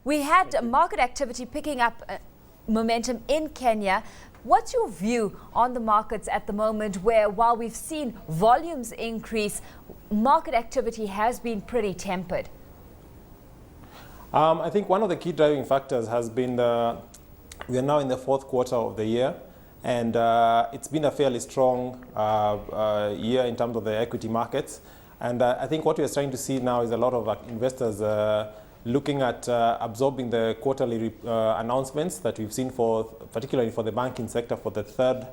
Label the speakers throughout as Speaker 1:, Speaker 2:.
Speaker 1: We had market activity picking up momentum in Kenya. What's your view on the markets at the moment, where while we've seen volumes increase, market activity has been pretty tempered?
Speaker 2: I think one of the key driving factors has been we are now in the fourth quarter of the year, and it's been a fairly strong year in terms of the equity markets. And I think what we are starting to see now is a lot of investors looking at absorbing the quarterly announcements that we've seen, particularly for the banking sector, for the third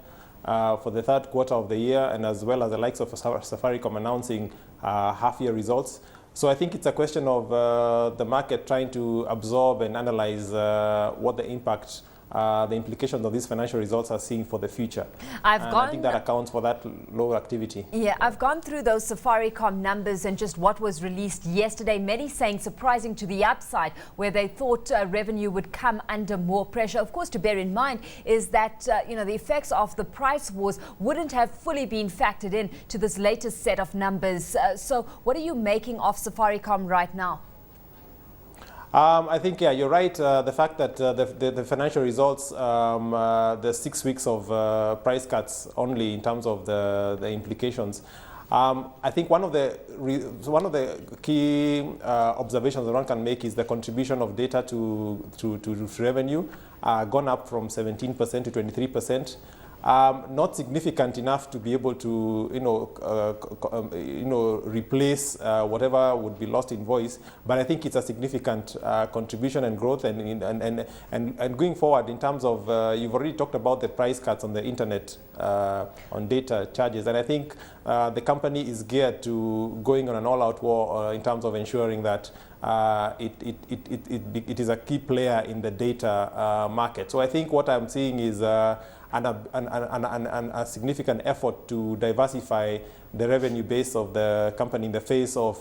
Speaker 2: quarter of the year, and as well as the likes of Safaricom announcing half-year results. So I think it's a question of the market trying to absorb and analyze what the implications of these financial results are seeing for the future. I think that accounts for that low activity.
Speaker 1: Yeah, I've gone through those Safaricom numbers and just what was released yesterday. Many saying surprising to the upside, where they thought revenue would come under more pressure. Of course, to bear in mind is that the effects of the price wars wouldn't have fully been factored in to this latest set of numbers. So what are you making of Safaricom right now?
Speaker 2: I think, yeah, you're right. The fact that the financial results, the 6 weeks of price cuts only in terms of the implications. I think one of the key observations that one can make is the contribution of data to revenue gone up from 17% to 23%. Not significant enough to be able to replace whatever would be lost in voice, but I think it's a significant contribution and growth, and going forward in terms of you've already talked about the price cuts on the internet on data charges, and I think the company is geared to going on an all-out war in terms of ensuring that it is a key player in the data market. So I think what I'm seeing is a significant effort to diversify the revenue base of the company in the face of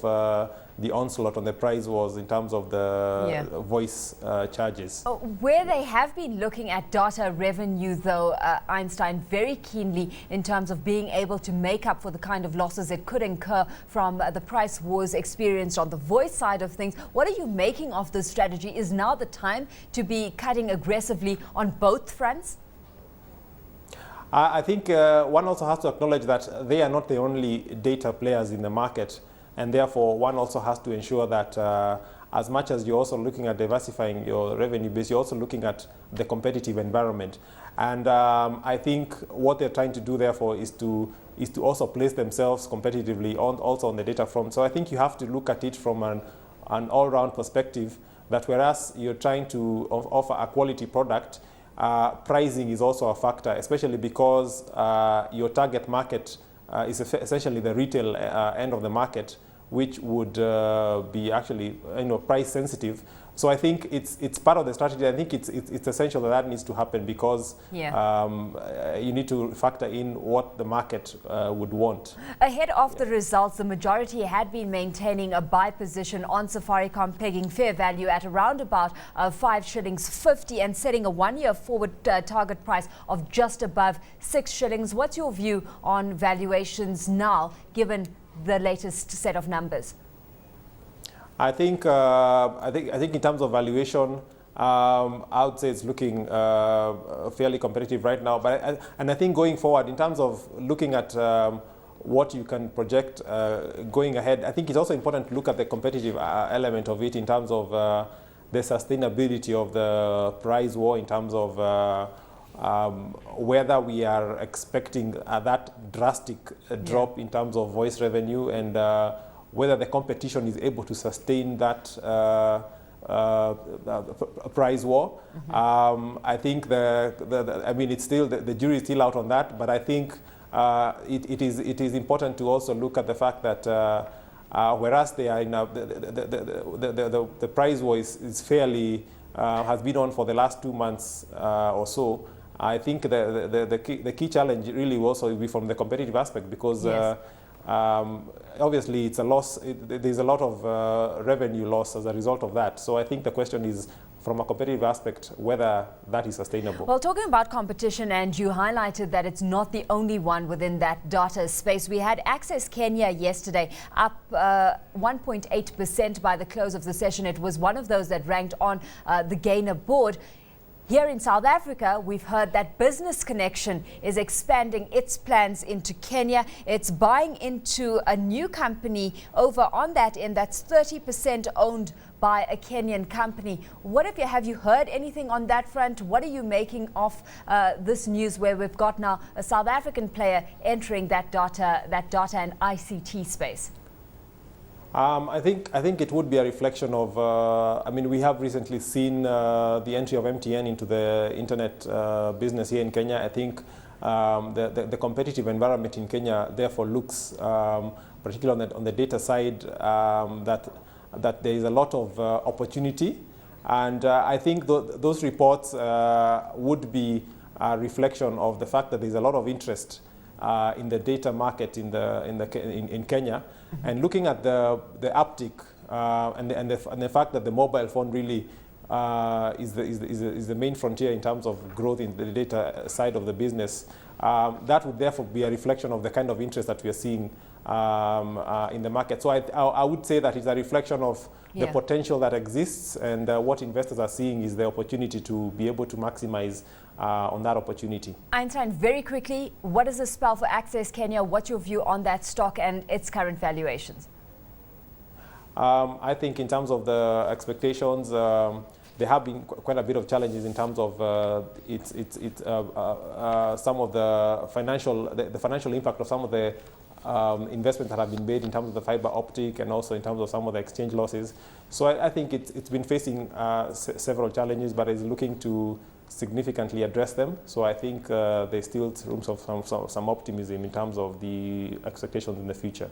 Speaker 2: the onslaught on the price wars in terms of the voice charges.
Speaker 1: Where they have been looking at data revenue, though, Einstein, very keenly in terms of being able to make up for the kind of losses it could incur from the price wars experienced on the voice side of things. What are you making of this strategy? Is now the time to be cutting aggressively on both fronts?
Speaker 2: I think one also has to acknowledge that they are not the only data players in the market, and therefore one also has to ensure that as much as you're also looking at diversifying your revenue base, you're also looking at the competitive environment. And I think what they're trying to do, therefore, is to also place themselves competitively also on the data front. So I think you have to look at it from an all-round perspective, that whereas you're trying to offer a quality product, pricing is also a factor, especially because your target market is essentially the retail end of the market, which would be actually price sensitive. So I think it's part of the strategy. I think it's essential that needs to happen, because you need to factor in what the market would want.
Speaker 1: Ahead of the results, the majority had been maintaining a buy position on Safaricom, pegging fair value at around about 5 shillings 50 and setting a one-year forward target price of just above 6 shillings. What's your view on valuations now, given the latest set of numbers?
Speaker 2: I think in terms of valuation, I would say it's looking fairly competitive right now. But I think going forward, in terms of looking at what you can project going ahead, I think it's also important to look at the competitive element of it in terms of the sustainability of the price war, in terms of whether we are expecting that drastic drop in terms of voice revenue, and whether the competition is able to sustain that price war. I think it's still the jury is still out on that, but I think it is important to also look at the fact that whereas they are in the price war is fairly has been on for the last 2 months or so. I think the key challenge really will also be from the competitive aspect, because obviously it's a loss. There's a lot of revenue loss as a result of that. So I think the question is, from a competitive aspect, whether that is sustainable.
Speaker 1: Well, talking about competition, and you highlighted that it's not the only one within that data space. We had Access Kenya yesterday up 1.8% by the close of the session. It was one of those that ranked on the gainer board. Here in South Africa, we've heard that Business Connexion is expanding its plans into Kenya. It's buying into a new company over on that end that's 30% owned by a Kenyan company. Have you heard anything on that front? What are you making of this news where we've got now a South African player entering that data and ICT space?
Speaker 2: I think it would be a reflection of, we have recently seen the entry of MTN into the internet business here in Kenya. I think the competitive environment in Kenya therefore looks, particularly on the data side, that there is a lot of opportunity. And I think those reports would be a reflection of the fact that there's a lot of interest in the data market in Kenya, and looking at the uptick and the fact that the mobile phone really is the main frontier in terms of growth in the data side of the business. That would therefore be a reflection of the kind of interest that we are seeing in the market. So I would say that it's a reflection of the potential that exists, and what investors are seeing is the opportunity to be able to maximize on that opportunity.
Speaker 1: Einstein, very quickly, what does this spell for Access Kenya? What's your view on that stock and its current valuations?
Speaker 2: I think in terms of the expectations, there have been quite a bit of challenges in terms of some of the financial impact of some of the investments that have been made in terms of the fiber optic, and also in terms of some of the exchange losses. So I think it's been facing several challenges, but is looking to significantly address them. So I think there's still room for some optimism in terms of the expectations in the future.